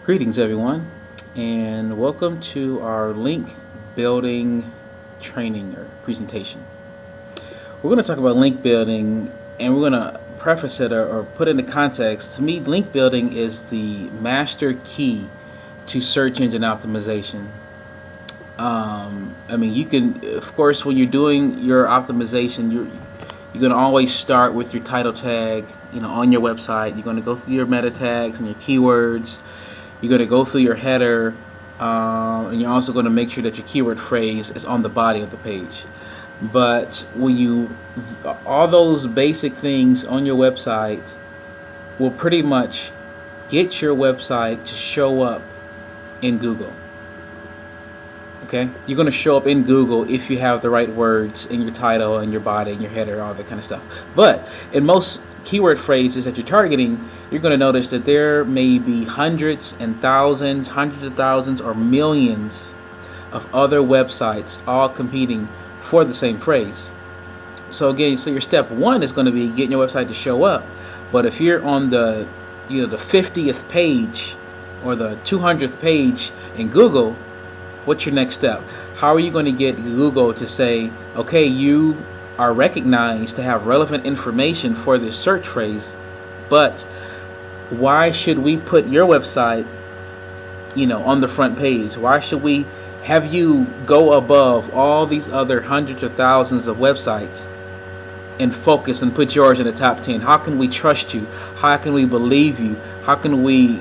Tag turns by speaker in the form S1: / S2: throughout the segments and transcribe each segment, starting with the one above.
S1: Greetings everyone, and welcome to our link building training or presentation. We're going to talk about link building, and we're going to preface it or put it into context. To me, link building is the master key to search engine optimization. I mean, you can, of course, when you're doing your optimization, you're going to always start with your title tag, on your website. You're going to go through your meta tags and your keywords. You're going to go through your header, and you're also going to make sure that your keyword phrase is on the body of the page. But when all those basic things on your website will pretty much get your website to show up in Google. Okay, you're going to show up in Google if you have the right words in your title and your body and your header, all that kind of stuff. But in most keyword phrases that you're targeting, you're going to notice that there may be hundreds and thousands, hundreds of thousands, or millions of other websites all competing for the same phrase. So again, your step one is going to be getting your website to show up. But if you're on the 50th page or the 200th page in Google, what's your next step? How are you going to get Google to say, okay, you are recognized to have relevant information for this search phrase, but why should we put your website, on the front page? Why should we have you go above all these other hundreds of thousands of websites and focus and put yours in the top 10? How can we trust you? How can we believe you? How can we,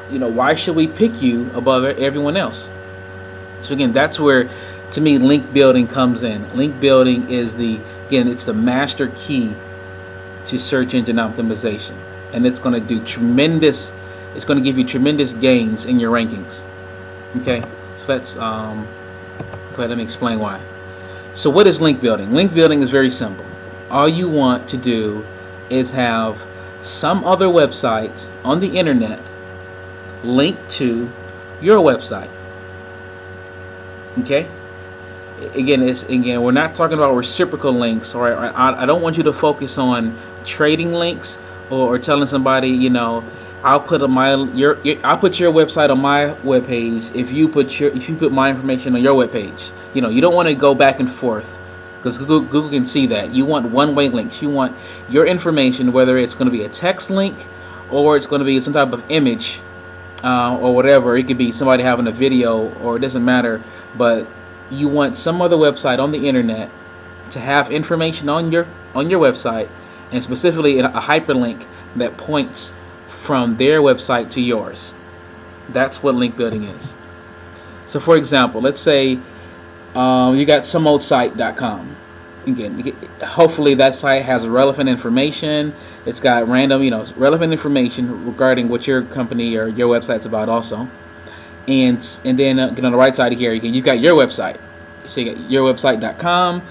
S1: why should we pick you above everyone else? So again, that's where, to me, link building comes in. Link building is it's the master key to search engine optimization, and it's going to do tremendous. It's going to give you tremendous gains in your rankings. Okay, so let's go ahead. Let me explain why. So what is link building? Link building is very simple. All you want to do is have some other website on the internet linked to your website. Okay. Again, we're not talking about reciprocal links. All right, I don't want you to focus on trading links or telling somebody, I'll put your website on my webpage if you put my information on your webpage. You don't want to go back and forth, because Google can see that. You want one-way links. You want your information, whether it's going to be a text link or it's going to be some type of image or whatever. It could be somebody having a video, or it doesn't matter, but you want some other website on the internet to have information on your website, and specifically a hyperlink that points from their website to yours. That's what link building is. So for example, let's say you got someoldsite.com. Again, hopefully that site has relevant information. It's got random, relevant information regarding what your company or your website's about also. And then on the right side here, you've got your website. So you got yourwebsite.com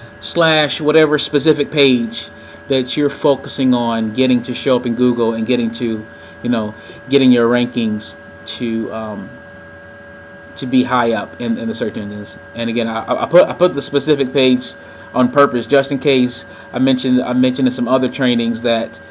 S1: / whatever specific page that you're focusing on getting to show up in Google and getting to, getting your rankings to be high up in the search engines. And again, I put the specific page on purpose just in case. I mentioned in some other trainings that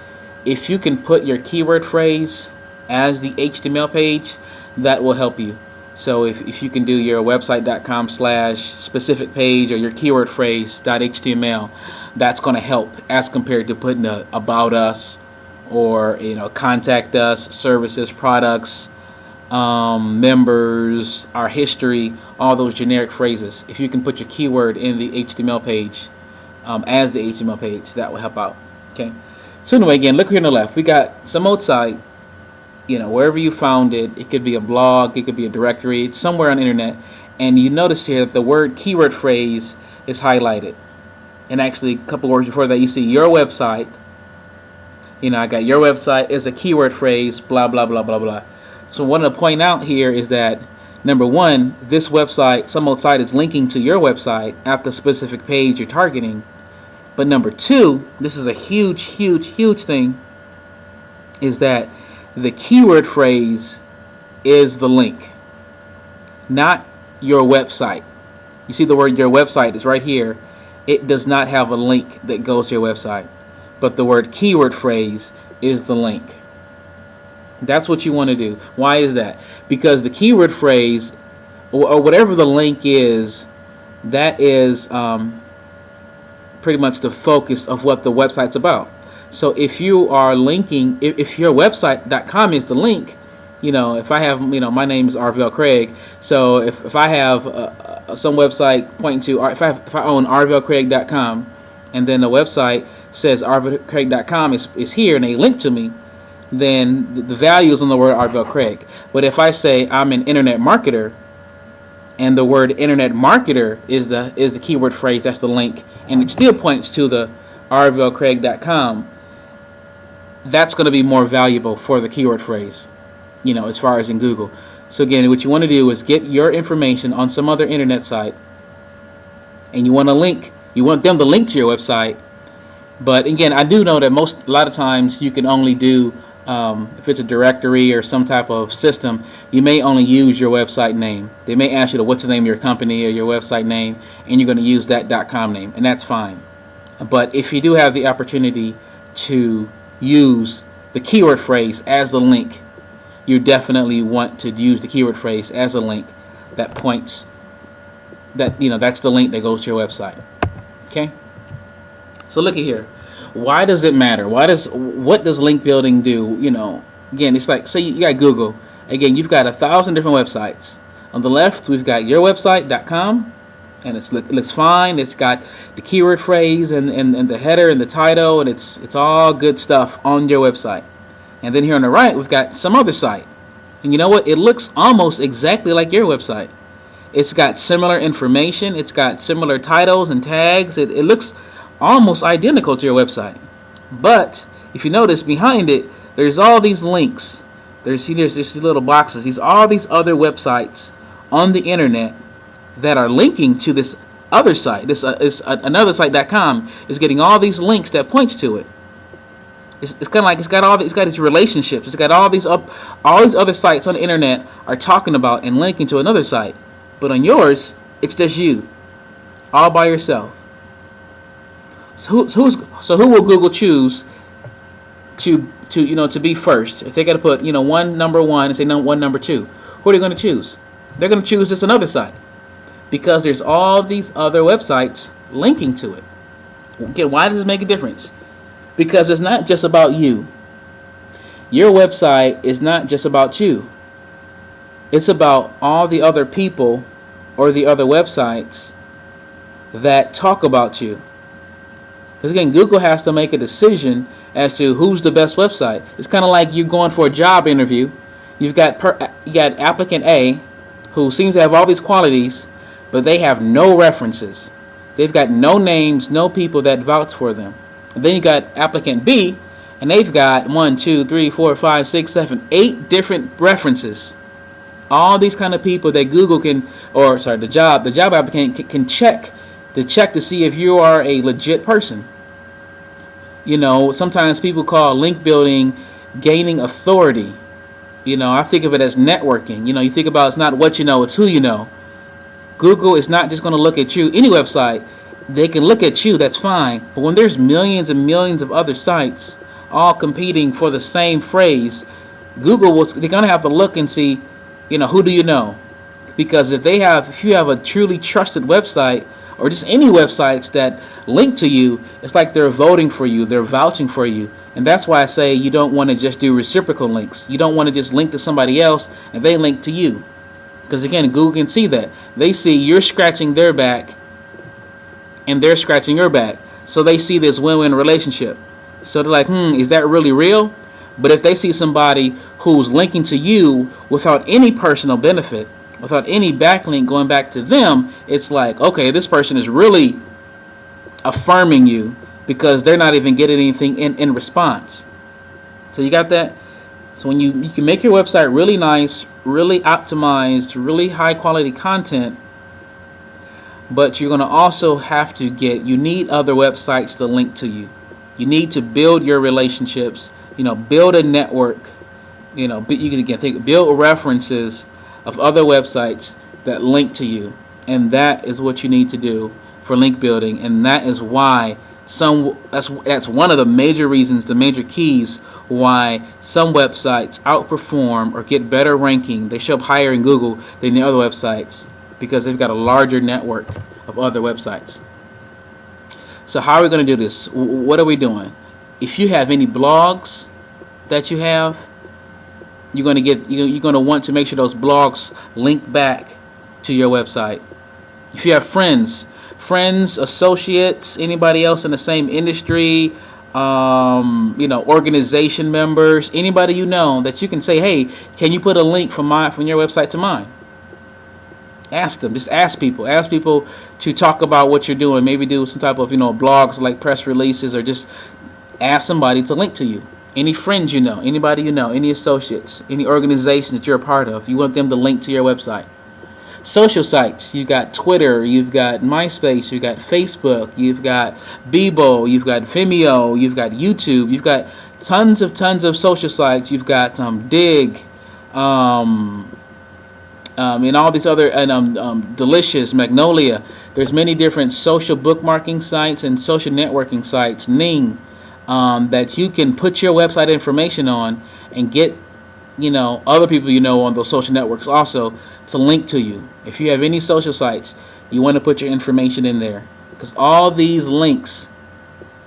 S1: if you can put your keyword phrase as the HTML page, that will help you. So if you can do your website.com / specific page or your keyword phrase .html, that's going to help as compared to putting about us or contact us, services, products, members, our history, all those generic phrases. If you can put your keyword in the HTML page as the HTML page, that will help out. Okay. So anyway, again, look here on the left. We got some old site. Wherever you found it, it could be a blog, it could be a directory, it's somewhere on the internet, and you notice here that the word keyword phrase is highlighted. And actually, a couple words before that, you see your website. I got your website is a keyword phrase, blah, blah, blah, blah, blah. So what I want to point out here is that, number one, this website, some old site, is linking to your website at the specific page you're targeting. But number two, this is a huge, huge, huge thing, is that the keyword phrase is the link, not your website. You see the word your website is right here. It does not have a link that goes to your website, but the word keyword phrase is the link. That's what you want to do. Why is that? Because the keyword phrase or whatever the link is, that is pretty much the focus of what the website's about. So if you are linking, if your website.com is the link, if I have, my name is Arvell Craig. So if I have some website pointing to, if I own arvellcraig.com, and then the website says arvellcraig.com is here, and they link to me, then the value is on the word Arvell Craig. But if I say I'm an internet marketer, and the word internet marketer is the keyword phrase, that's the link, and it still points to the arvellcraig.com, that's going to be more valuable for the keyword phrase, as far as in Google. So again, what you want to do is get your information on some other internet site, and you want them to link to your website. But again, I do know that a lot of times you can only do, if it's a directory or some type of system, you may only use your website name. They may ask you what's the name of your company or your website name, and you're going to use that .com name, and that's fine. But if you do have the opportunity to use the keyword phrase as the link, you definitely want to use the keyword phrase as a link that points, that's the link that goes to your website. Okay? So look at here. Why does it matter? What does link building do? Again, it's like, say you got Google. Again, you've got 1,000 different websites. On the left, we've got yourwebsite.com, and it looks fine. It's got the keyword phrase and the header and the title, and it's all good stuff on your website. And then here on the right, we've got some other site. And you know what? It looks almost exactly like your website. It's got similar information. It's got similar titles and tags. It looks almost identical to your website. But if you notice behind it, there's all these links. There's these little boxes. There's all these other websites on the internet that are linking to this other site. Another site.com is getting all these links that points to it. It's kind of like it's got its relationships. It's got all these other sites on the internet are talking about and linking to another site. But on yours, it's just you, all by yourself. So who will Google choose to be first? If they got to put one number one and say one number two, who are they going to choose? They're going to choose this another site because there's all these other websites linking to it. Again, why does it make a difference? Because it's not just about you. Your website is not just about you. It's about all the other people or the other websites that talk about you. Because again, Google has to make a decision as to who's the best website. It's kind of like you going for a job interview. You got applicant A, who seems to have all these qualities, but they have no references. They've got no names, no people that vouch for them. And then you got applicant B, and they've got 1, 2, 3, 4, 5, 6, 7, 8 different references. All these kind of people that Google the job applicant can check to see if you are a legit person. Sometimes people call link building gaining authority. I think of it as networking. You think about it's not what you know, it's who you know. Google is not just going to look at you. Any website, they can look at you, that's fine. But when there's millions and millions of other sites all competing for the same phrase, they're going to have to look and see, who do you know? Because if you have a truly trusted website, or just any websites that link to you, it's like they're voting for you, they're vouching for you. And that's why I say you don't want to just do reciprocal links. You don't want to just link to somebody else and they link to you. Because again, Google can see that. They see you're scratching their back and they're scratching your back. So they see this win-win relationship. So they're like, is that really real? But if they see somebody who's linking to you without any personal benefit, without any backlink going back to them, it's like, okay, this person is really affirming you because they're not even getting anything in response. So you got that? So when you can make your website really nice, really optimized, really high quality content, but you're going to also have to you need other websites to link to you. You need to build your relationships, build a network, you can build references of other websites that link to you. And that is what you need to do for link building. And that is why That's one of the major reasons, the major keys why some websites outperform or get better ranking. They show up higher in Google than the other websites because they've got a larger network of other websites. So how are we going to do this? What are we doing? If you have any blogs that you have, you're going to want to make sure those blogs link back to your website. If you have friends, associates, anybody else in the same industry, organization members, anybody you know that you can say, hey, can you put a link from your website to mine? Ask them. Just ask people. Ask people to talk about what you're doing. Maybe do some type of blogs like press releases, or just ask somebody to link to you. Any friends you know, anybody you know, any associates, any organization that you're a part of, you want them to link to your website. Social sites, you've got Twitter, you've got MySpace, you've got Facebook, you've got Bebo, you've got Vimeo, you've got YouTube, you've got tons of social sites, you've got Dig, and all these other, Delicious, Magnolia. There's many different social bookmarking sites and social networking sites, Ning, that you can put your website information on and get other people on those social networks also to link to you. If you have any social sites, you want to put your information in there, because all these links,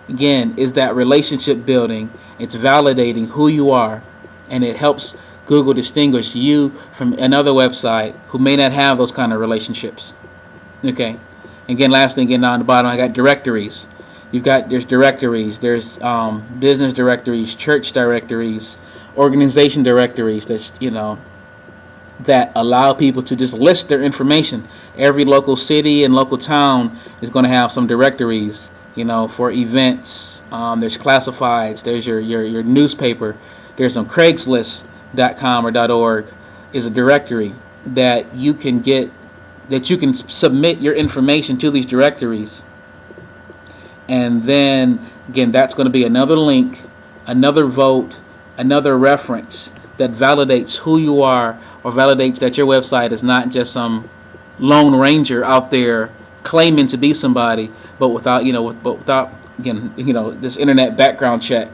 S1: again, is that relationship building. It's validating who you are, and it helps Google distinguish you from another website who may not have those kind of relationships. Okay. Again, last thing, again, down the bottom, I got directories. There's directories, there's business directories, church directories, organization directories that allow people to just list their information. Every local city and local town is going to have some directories, for events. There's classifieds. There's your newspaper. There's some Craigslist.com or .org is a directory that you can submit your information to these directories. And then, again, that's going to be another link, another vote, another reference that validates who you are, or validates that your website is not just some lone ranger out there claiming to be somebody, but without this internet background check,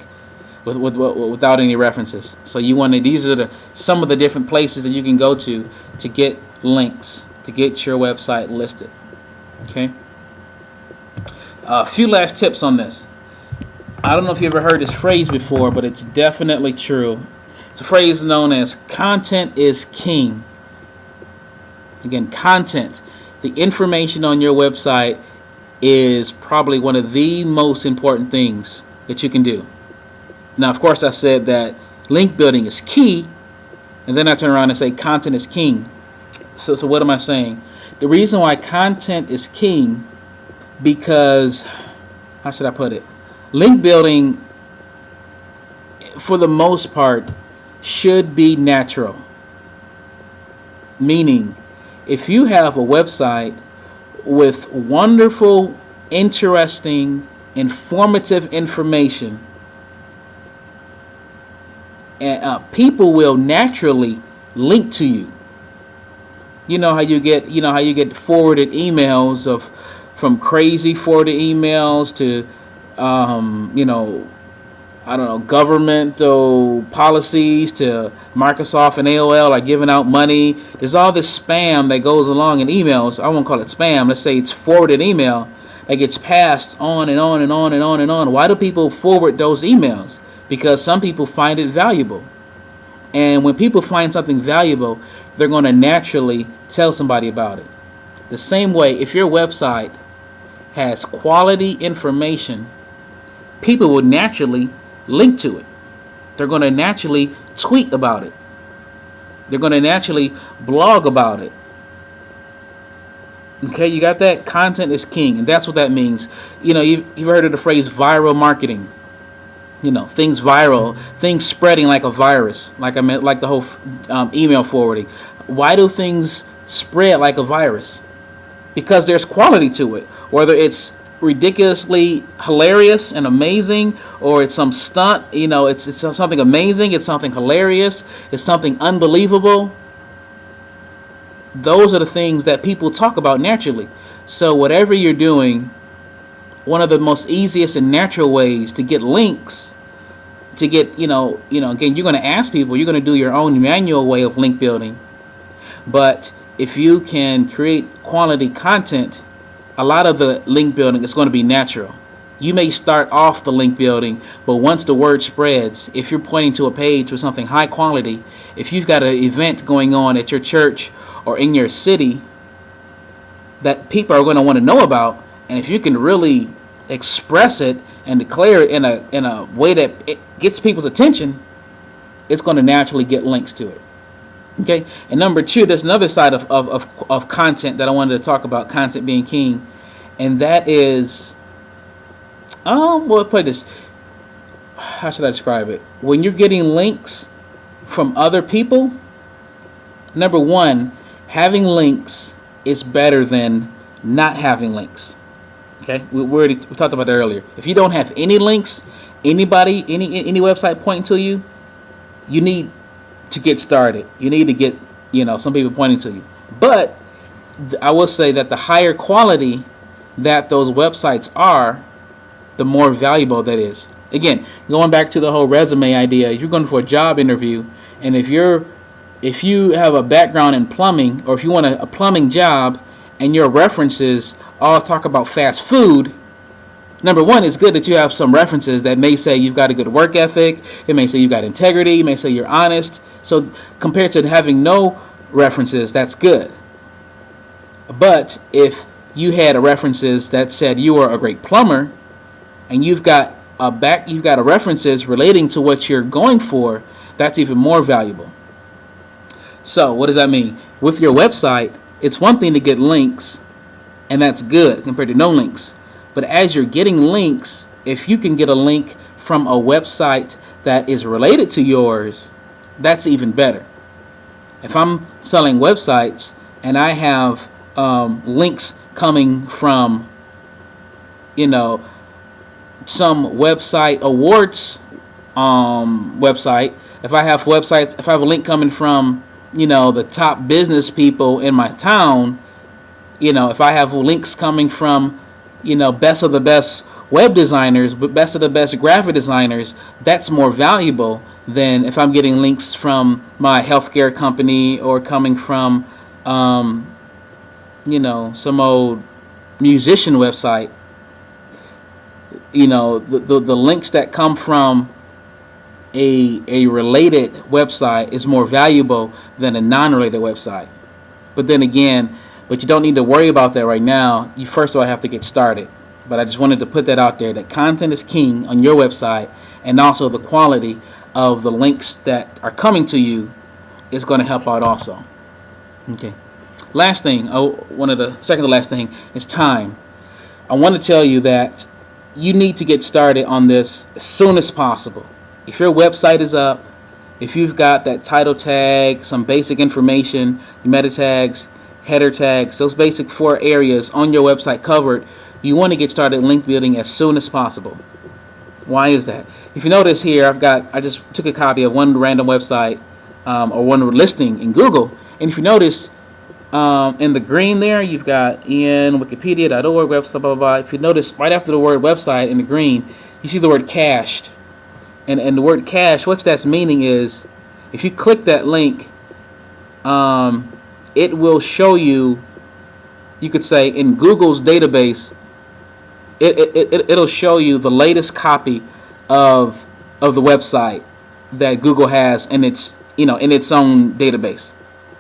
S1: without any references. So these are some of the different places that you can go to get links, to get your website listed. Okay. A few last tips on this. I don't know if you ever heard this phrase before, but it's definitely true. It's a phrase known as content is king. Again, content. The information on your website is probably one of the most important things that you can do. Now, of course, I said that link building is key, and then I turn around and say content is king. So what am I saying? The reason why content is king, because, how should I put it? Link building, for the most part, should be natural. Meaning, if you have a website with wonderful, interesting, informative information, and people will naturally link to you. You know how you get forwarded emails from crazy forwarded emails to governmental policies, to Microsoft and AOL are giving out money. There's all this spam that goes along in emails. I won't call it spam. Let's say it's forwarded email that gets passed on and on and on and on and on. Why do people forward those emails? Because some people find it valuable. And when people find something valuable, they're going to naturally tell somebody about it. The same way, if your website has quality information, people will naturally link to it. They're going to naturally tweet about it. They're going to naturally blog about it. Okay, you got that? Content is king, and that's what that means. You've heard of the phrase viral marketing. Things viral, things spreading like a virus, like the whole email forwarding. Why do things spread like a virus? Because there's quality to it. Whether it's ridiculously hilarious and amazing, or it's some stunt, it's something amazing, it's something hilarious, it's something unbelievable. Those are the things that people talk about naturally. So whatever you're doing, one of the most easiest and natural ways to get links, to get, again, you're going to ask people, you're going to do your own manual way of link building. But if you can create quality content, a lot of the link building is going to be natural. You may start off the link building, but once the word spreads, if you're pointing to a page with something high quality, if you've got an event going on at your church or in your city that people are going to want to know about, and if you can really express it and declare it in a way that it gets people's attention, it's going to naturally get links to it. Okay, and number two, there's another side of content that I wanted to talk about, content being king, and that is, well, put this, how should I describe it? When you're getting links from other people, number one, having links is better than not having links. Okay, we talked about that earlier. If you don't have any links, any website pointing to you, you need to get started. You need to get, some people pointing to you. But I will say that the higher quality that those websites are, the more valuable that is. Again, going back to the whole resume idea, if you're going for a job interview, and if you have a background in plumbing, or if you want a plumbing job, and your references all talk about fast food, number one, it's good that you have some references that may say you've got a good work ethic. It may say you've got integrity. It may say you're honest. So compared to having no references, that's good. But if you had references that said you were a great plumber, and you've got references relating to what you're going for, that's even more valuable. So what does that mean? With your website, it's one thing to get links, and that's good compared to no links. But as you're getting links, if you can get a link from a website that is related to yours, that's even better. If I'm selling websites and I have links coming from, some website awards website, if I have a link coming from, the top business people in my town, if I have links coming from, best of the best web designers, but best of the best graphic designers, that's more valuable than if I'm getting links from my healthcare company or coming from, some old musician website. The links that come from a related website is more valuable than a non-related website. But then again, you don't need to worry about that right now. You first of all have to get started. But I just wanted to put that out there, that content is king on your website, and also the quality of the links that are coming to you is going to help out also. Okay. Last thing, second to last thing is time. I want to tell you that you need to get started on this as soon as possible. If your website is up, if you've got that title tag, some basic information, meta tags, header tags, those basic 4 areas on your website covered, you want to get started link building as soon as possible. Why is that? If you notice here, I just took a copy of one random website or one listing in Google, and if you notice in the green there, you've got in wikipedia.org website, blah, blah, blah. If you notice right after the word website in the green, you see the word cached. And the word cache, what that's meaning is, if you click that link, it will show you, you could say in Google's database, it'll show you the latest copy of the website that Google has in its own database.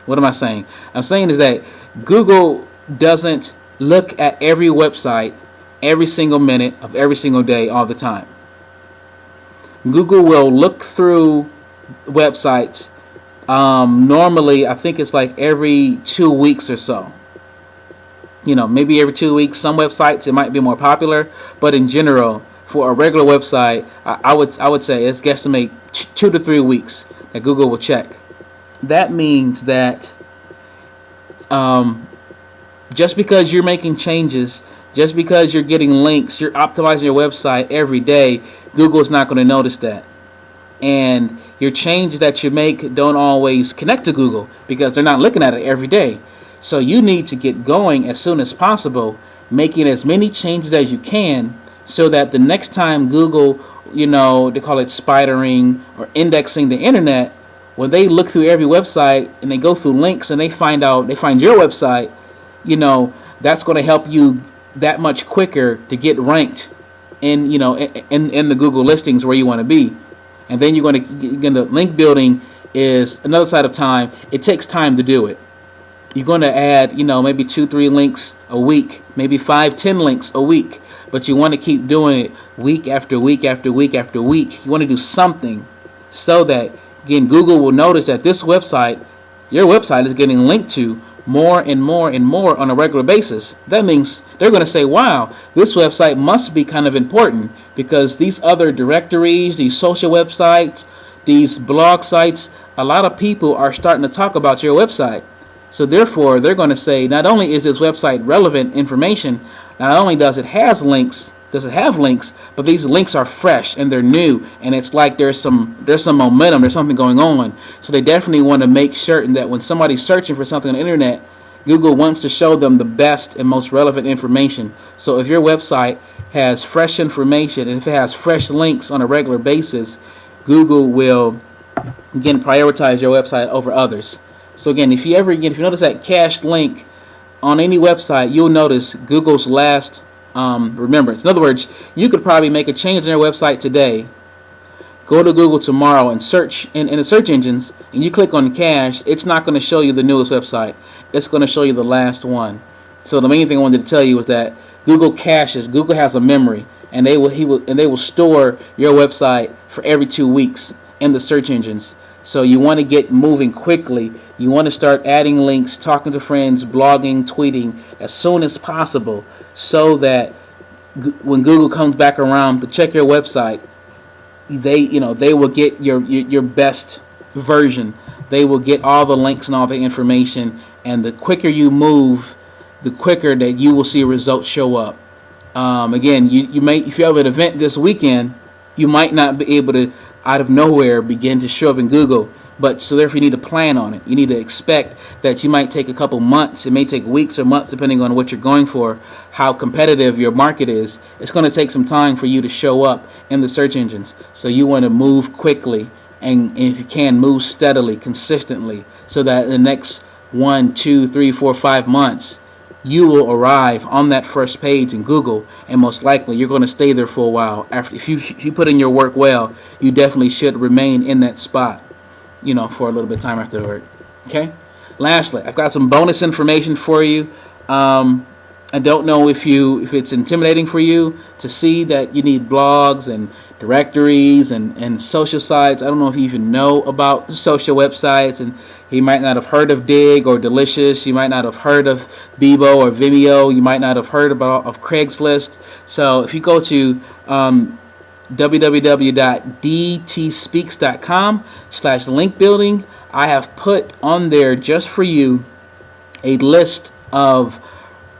S1: What am I saying? I'm saying is that Google doesn't look at every website every single minute of every single day all the time. Google will look through websites normally, I think it's like every 2 weeks or so. Maybe every 2 weeks. Some websites, it might be more popular, but in general, for a regular website, I would say it's guesstimate 2 to 3 weeks that Google will check. That means that just because you're making changes, just because you're getting links, you're optimizing your website every day, Google's not going to notice that. And your changes that you make don't always connect to Google because they're not looking at it every day. So you need to get going as soon as possible making as many changes as you can so that the next time Google, they call it spidering or indexing the internet, when they look through every website and they go through links and they find your website, that's going to help you that much quicker to get ranked in the Google listings where you want to be. And then you're going to link building is another side of time. It takes time to do it. You're going to add, maybe 2-3 links a week, maybe 5-10 links a week, but you want to keep doing it week after week after week after week. You want to do something so that, again, Google will notice that your website is getting linked to more and more and more on a regular basis. That means they're going to say, wow, this website must be kind of important, because these other directories, these social websites, these blog sites, a lot of people are starting to talk about your website. So therefore, they're going to say, not only is this website relevant information, not only does it have links, but these links are fresh and they're new, and it's like there's some momentum, there's something going on. So they definitely want to make certain that when somebody's searching for something on the internet, Google wants to show them the best and most relevant information. So if your website has fresh information and if it has fresh links on a regular basis, Google will, again, prioritize your website over others. So again, if you notice that cached link on any website, you'll notice Google's last remembrance. In other words, you could probably make a change in your website today, go to Google tomorrow and search in the search engines, and you click on cache. It's not going to show you the newest website. It's going to show you the last one. So the main thing I wanted to tell you was that Google caches. Google has a memory, and they will store your website for every 2 weeks in the search engines. So you want to get moving quickly. You want to start adding links, talking to friends, blogging, tweeting as soon as possible, so that when Google comes back around to check your website, they will get your best version. They will get all the links and all the information, and the quicker you move, the quicker that you will see results show up. Again, you may, if you have an event this weekend, you might not be able to out of nowhere begin to show up in Google, but so therefore you need to plan on it. You need to expect that you might take a couple months. It may take weeks or months depending on what you're going for, how competitive your market is. It's going to take some time for you to show up in the search engines. So you want to move quickly, and if you can, move steadily, consistently, so that in the next 1, 2, 3, 4, 5 months you will arrive on that first page in Google, and most likely you're going to stay there for a while. After, if you put in your work well, you definitely should remain in that spot, for a little bit of time afterward. Okay. Lastly, I've got some bonus information for you. I don't know if it's intimidating for you to see that you need blogs and directories and social sites. I don't know if you even know about social websites, and you might not have heard of Dig or Delicious. You might not have heard of Bebo or Vimeo. You might not have heard of Craigslist. So if you go to www.dtspeaks.com/link building, I have put on there just for you a list of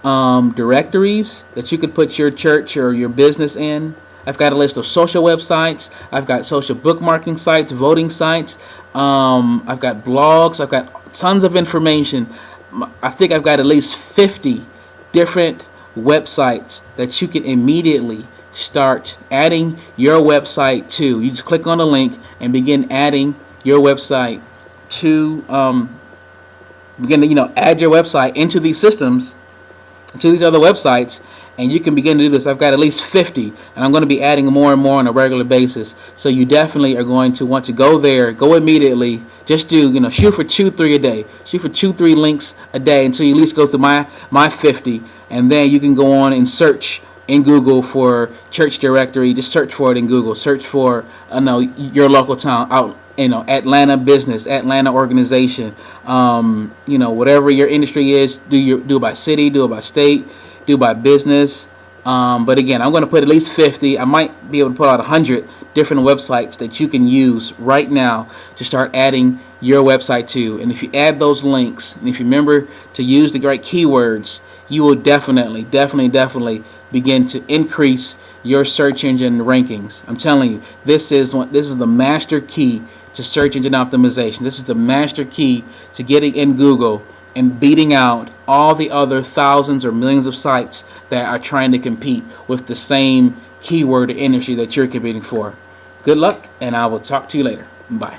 S1: directories that you could put your church or your business in. I've got a list of social websites. I've got social bookmarking sites, voting sites. I've got blogs. I've got tons of information. I think I've got at least 50 different websites that you can immediately start adding your website to. You just click on the link and begin adding your website to, add your website into these systems, to these other websites, and you can begin to do this. I've got at least 50, and I'm going to be adding more and more on a regular basis. So you definitely are going to want to go there, go immediately. Just do, shoot for 2-3 a day. Shoot for 2-3 links a day until you at least go through my 50, and then you can go on and search in Google for church directory. Just search for it in Google. Search for your local town out. Atlanta business, Atlanta organization, whatever your industry is, do it by city, do it by state, do it by business. But again, I'm going to put at least 50. I might be able to put out 100 different websites that you can use right now to start adding your website to. And if you add those links, and if you remember to use the right keywords, you will definitely begin to increase your search engine rankings. I'm telling you, this is the master key to search engine optimization. This is the master key to getting in Google and beating out all the other thousands or millions of sites that are trying to compete with the same keyword or industry that you're competing for. Good luck, and I will talk to you later. Bye.